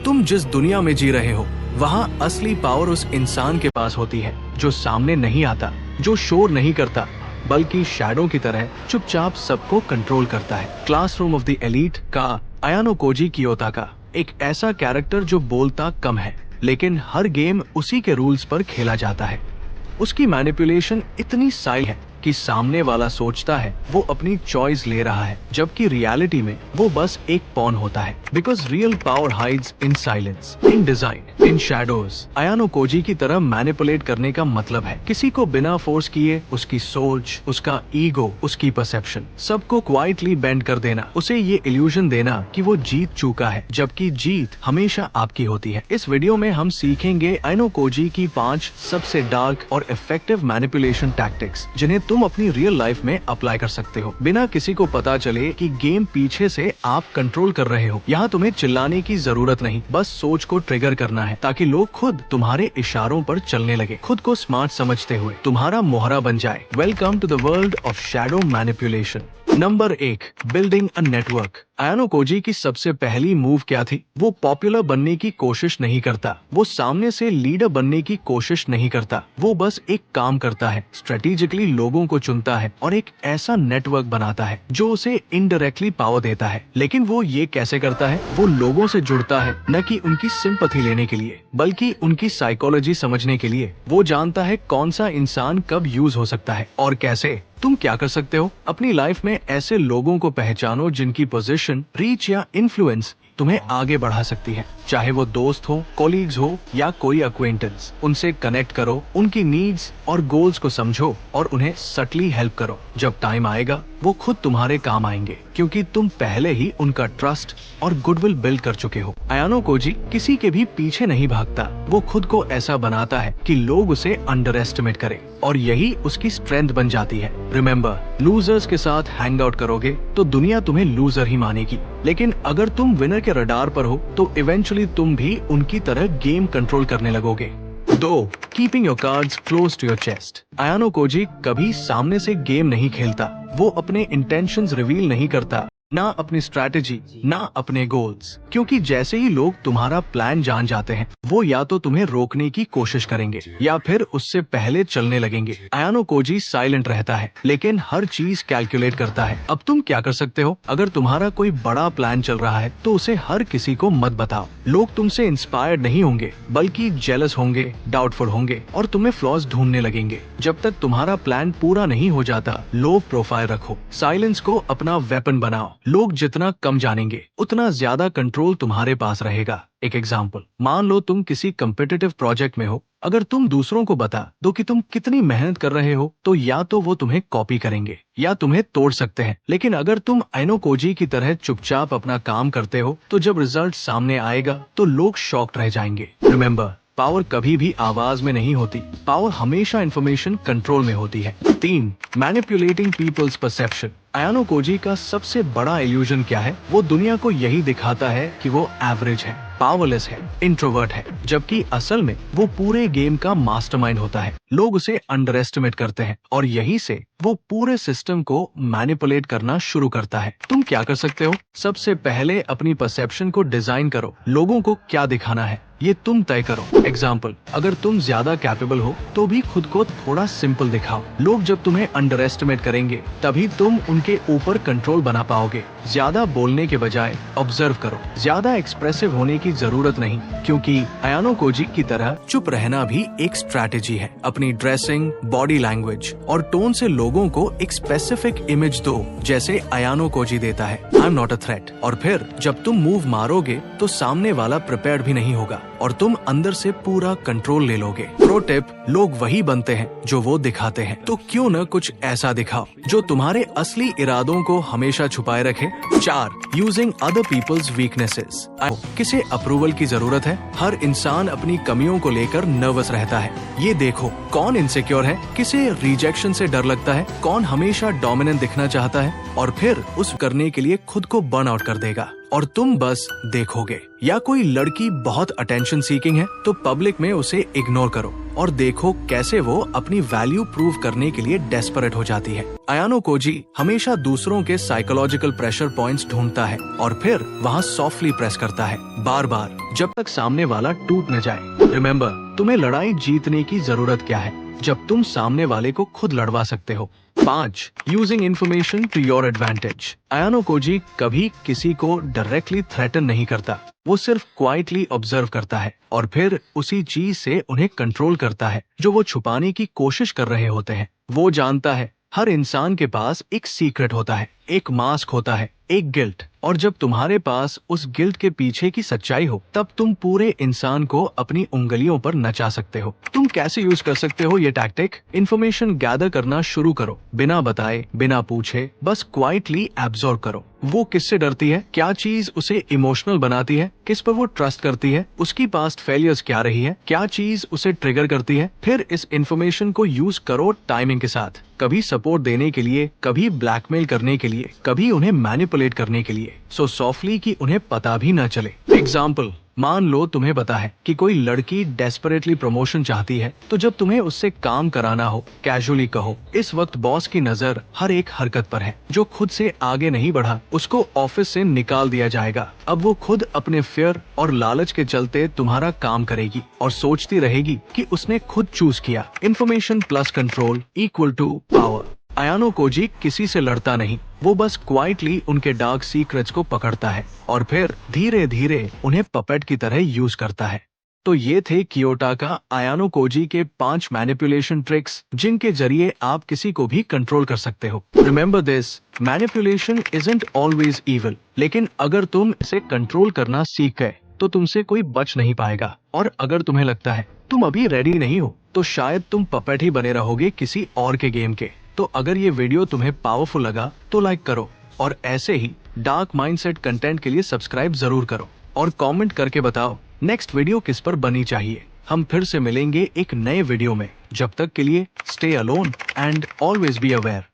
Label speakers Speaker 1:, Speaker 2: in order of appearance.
Speaker 1: तुम जिस दुनिया में जी रहे हो वहाँ असली पावर उस इंसान के पास होती है जो सामने नहीं आता, जो शोर नहीं करता, बल्कि शैडो की तरह चुपचाप सबको कंट्रोल करता है। क्लासरूम ऑफ द एलीट का आयानो कोजी कियोता का एक ऐसा कैरेक्टर जो बोलता कम है लेकिन हर गेम उसी के रूल्स पर खेला जाता है। उसकी मैनिपुलेशन इतनी साइलेंट है कि सामने वाला सोचता है वो अपनी चॉइस ले रहा है, जबकि रियलिटी में वो बस एक पॉन होता है। Because real power hides in silence, in design, in shadows. Ayano Cozi की तरह मैनिपुलेट करने का मतलब है किसी को बिना फोर्स किए उसकी सोच, उसका ईगो, उसकी परसेप्शन सबको क्वाइटली बेंड कर देना, उसे ये इल्यूजन देना कि वो जीत चुका है, जबकि जीत हमेशा आपकी होती है। इस वीडियो में हम सीखेंगे आयानो कोजी की 5 सबसे डार्क और इफेक्टिव मैनिपुलेशन टैक्टिक्स जिन्हें तुम अपनी रियल लाइफ में अप्लाई कर सकते हो बिना किसी को पता चले कि गेम पीछे से आप कंट्रोल कर रहे हो। यहाँ तुम्हें चिल्लाने की जरूरत नहीं, बस सोच को ट्रिगर करना है ताकि लोग खुद तुम्हारे इशारों पर चलने लगे, खुद को स्मार्ट समझते हुए तुम्हारा मोहरा बन जाए। Welcome to the world of shadow manipulation. Number 1, building a network. आयानो Cozi की सबसे पहली मूव क्या थी? वो पॉपुलर बनने की कोशिश नहीं करता, वो सामने से लीडर बनने की कोशिश नहीं करता, वो बस एक काम करता है, स्ट्रेटेजिकली लोगों को चुनता है और एक ऐसा नेटवर्क बनाता है जो उसे इनडायरेक्टली पावर देता है। लेकिन वो ये कैसे करता है? वो लोगों से जुड़ता है, न कि उनकी सिंपैथी लेने के लिए बल्कि उनकी साइकोलॉजी समझने के लिए। वो जानता है कौन सा इंसान कब यूज हो सकता है और कैसे। तुम क्या कर सकते हो? अपनी लाइफ में ऐसे लोगों को पहचानो जिनकी पोजीशन, रीच या इन्फ्लुएंस तुम्हें आगे बढ़ा सकती है, चाहे वो दोस्त हो, कॉलीग्स हो या कोई अक्वेंटेंस। उनसे कनेक्ट करो, उनकी नीड्स और गोल्स को समझो और उन्हें सटली हेल्प करो। जब टाइम आएगा वो खुद तुम्हारे काम आएंगे क्योंकि तुम पहले ही उनका ट्रस्ट और गुडविल बिल्ड कर चुके हो। आयानो कोजी किसी के भी पीछे नहीं भागता, वो खुद को ऐसा बनाता है कि लोग उसे अंडर एस्टिमेट करें और यही उसकी स्ट्रेंथ बन जाती है। रिमेम्बर, लूजर्स के साथ हैंग आउट करोगे तो दुनिया तुम्हें लूजर ही मानेगी, लेकिन अगर तुम विनर के रडार पर हो तो इवेंचुअली तुम भी उनकी तरह गेम कंट्रोल करने लगोगे। 2, keeping your cards close to your chest. Ayanokoji कभी सामने से गेम नहीं खेलता, वो अपने इंटेंशंस रिवील नहीं करता, ना अपनी स्ट्रैटेजी, ना अपने गोल्स, क्योंकि जैसे ही लोग तुम्हारा प्लान जान जाते हैं वो या तो तुम्हें रोकने की कोशिश करेंगे या फिर उससे पहले चलने लगेंगे। आयानो कोजी साइलेंट रहता है लेकिन हर चीज कैलकुलेट करता है। अब तुम क्या कर सकते हो? अगर तुम्हारा कोई बड़ा प्लान चल रहा है तो उसे हर किसी को मत बताओ। लोग तुमसे इंस्पायर्ड नहीं होंगे बल्कि जेलस होंगे, डाउटफुल होंगे और तुम्हें फ्लॉज ढूंढने लगेंगे। जब तक तुम्हारा प्लान पूरा नहीं हो जाता लो प्रोफाइल रखो, साइलेंस को अपना वेपन बनाओ। लोग जितना कम जानेंगे उतना ज्यादा कंट्रोल तुम्हारे पास रहेगा। एक एग्जाम्पल, मान लो तुम किसी कम्पिटिटिव प्रोजेक्ट में हो, अगर तुम दूसरों को बता दो कि तुम कितनी मेहनत कर रहे हो तो या तो वो तुम्हें कॉपी करेंगे या तुम्हें तोड़ सकते हैं। लेकिन अगर तुम आयानो कोजी की तरह चुपचाप अपना काम करते हो तो जब रिजल्ट सामने आएगा तो लोग शॉक्ड रह जाएंगे। रिमेम्बर, पावर कभी भी आवाज में नहीं होती, पावर हमेशा इंफॉर्मेशन कंट्रोल में होती है। 3, मैनिपुलेटिंग पीपल्स परसेप्शन। आयानो कोजी का सबसे बड़ा इल्यूजन क्या है? वो दुनिया को यही दिखाता है कि वो एवरेज है, पावरलेस है, इंट्रोवर्ट है, जबकि असल में वो पूरे गेम का मास्टरमाइंड होता है। लोग उसे अंडर एस्टिमेट करते हैं और यही से वो पूरे सिस्टम को मैनिपुलेट करना शुरू करता है। तुम क्या कर सकते हो? सबसे पहले अपनी परसेप्शन को डिजाइन करो, लोगों को क्या दिखाना है ये तुम तय करो। एग्जाम्पल, अगर तुम ज्यादा कैपेबल हो तो भी खुद को थोड़ा सिंपल दिखाओ। लोग जब तुम्हें अंडर एस्टिमेट करेंगे तभी तुम उनके ऊपर कंट्रोल बना पाओगे। ज्यादा बोलने के बजाय ऑब्जर्व करो, ज्यादा एक्सप्रेसिव होने की जरूरत नहीं, क्योंकि आयानो कोजी की तरह चुप रहना भी एक स्ट्रैटेजी है। अपनी ड्रेसिंग, बॉडी लैंग्वेज और टोन से लोगों को एक स्पेसिफिक इमेज दो जैसे आयानो कोजी देता है, I am not a threat. और फिर जब तुम मूव मारोगे तो सामने वाला प्रिपेयर्ड भी नहीं होगा और तुम अंदर से पूरा कंट्रोल ले लोगे। प्रो टिप, लोग वही बनते हैं जो वो दिखाते हैं, तो क्यों न कुछ ऐसा दिखाओ जो तुम्हारे असली इरादों को हमेशा छुपाए रखे। 4, यूजिंग अदर पीपल्स वीकनेसेस। किसे अप्रूवल की जरूरत है? हर इंसान अपनी कमियों को लेकर नर्वस रहता है। ये देखो, कौन इनसिक्योर है, किसे रिजेक्शन से डर लगता है, कौन हमेशा डोमिनेंट दिखना चाहता है और फिर उस करने के लिए खुद को बर्न आउट कर देगा। और तुम बस देखोगे। या कोई लड़की बहुत अटेंशन सीकिंग है तो पब्लिक में उसे इग्नोर करो और देखो कैसे वो अपनी वैल्यू प्रूव करने के लिए डेस्परेट हो जाती है। अयानो कोजी हमेशा दूसरों के साइकोलॉजिकल प्रेशर पॉइंट्स ढूंढता है और फिर वहाँ सॉफ्टली प्रेस करता है, बार बार, जब तक सामने वाला टूट न जाए। रिमेम्बर, तुम्हें लड़ाई जीतने की जरूरत क्या है जब तुम सामने वाले को खुद लड़वा सकते हो। 5. Using information to your advantage. Ayanokoji कभी किसी को डायरेक्टली थ्रेटन नहीं करता, वो सिर्फ क्वाइटली ऑब्जर्व करता है और फिर उसी चीज से उन्हें कंट्रोल करता है जो वो छुपाने की कोशिश कर रहे होते हैं। वो जानता है हर इंसान के पास एक सीक्रेट होता है, एक मास्क होता है, एक गिल्ट, और जब तुम्हारे पास उस गिल्ट के पीछे की सच्चाई हो तब तुम पूरे इंसान को अपनी उंगलियों पर नचा सकते हो। तुम कैसे यूज कर सकते हो ये टैक्टिक? इन्फॉर्मेशन गैदर करना शुरू करो, बिना बताए, बिना पूछे, बस क्वाइटली एब्जॉर्ब करो। वो किससे डरती है, क्या चीज उसे इमोशनल बनाती है, किस पर वो ट्रस्ट करती है, उसकी पास्ट फेलियर्स क्या रही है, क्या चीज उसे ट्रिगर करती है। फिर इस इन्फॉर्मेशन को यूज करो टाइमिंग के साथ, कभी सपोर्ट देने के लिए, कभी ब्लैकमेल करने के लिए, कभी उन्हें मैनिपुलेट करने के लिए, सो सॉफ्टली कि उन्हें पता भी न चले। एग्जाम्पल, मान लो तुम्हें पता है कि कोई लड़की डेस्परेटली प्रमोशन चाहती है, तो जब तुम्हें उससे काम कराना हो, कैजुअली कहो, इस वक्त बॉस की नजर हर एक हरकत पर है। जो खुद से आगे नहीं बढ़ा उसको ऑफिस से निकाल दिया जाएगा। अब वो खुद अपने फियर और लालच के चलते तुम्हारा काम करेगी और सोचती रहेगी कि उसने खुद चूज किया। Information plus control equal to power. Ayanokoji किसी से लड़ता नहीं, वो बस क्वाइटली उनके डार्क सीक्रेट्स को पकड़ता है और फिर धीरे धीरे उन्हें पपेट की तरह यूज करता है। तो ये थे कियोटा का अयानो कोजी के 5 मैनिपुलेशन ट्रिक्स जिनके जरिए आप किसी को भी कंट्रोल कर सकते हो। Remember this, manipulation isn't always evil, लेकिन अगर तुम इसे कंट्रोल करना सीख गए तो तुमसे कोई बच नहीं पाएगा। और अगर तुम्हें लगता है तुम अभी रेडी नहीं हो तो शायद तुम पपेट ही बने रहोगे किसी और के गेम के। तो अगर ये वीडियो तुम्हें पावरफुल लगा तो लाइक करो और ऐसे ही डार्क माइंडसेट कंटेंट के लिए सब्सक्राइब जरूर करो और कमेंट करके बताओ नेक्स्ट वीडियो किस पर बनी चाहिए। हम फिर से मिलेंगे एक नए वीडियो में, जब तक के लिए stay alone and always be aware.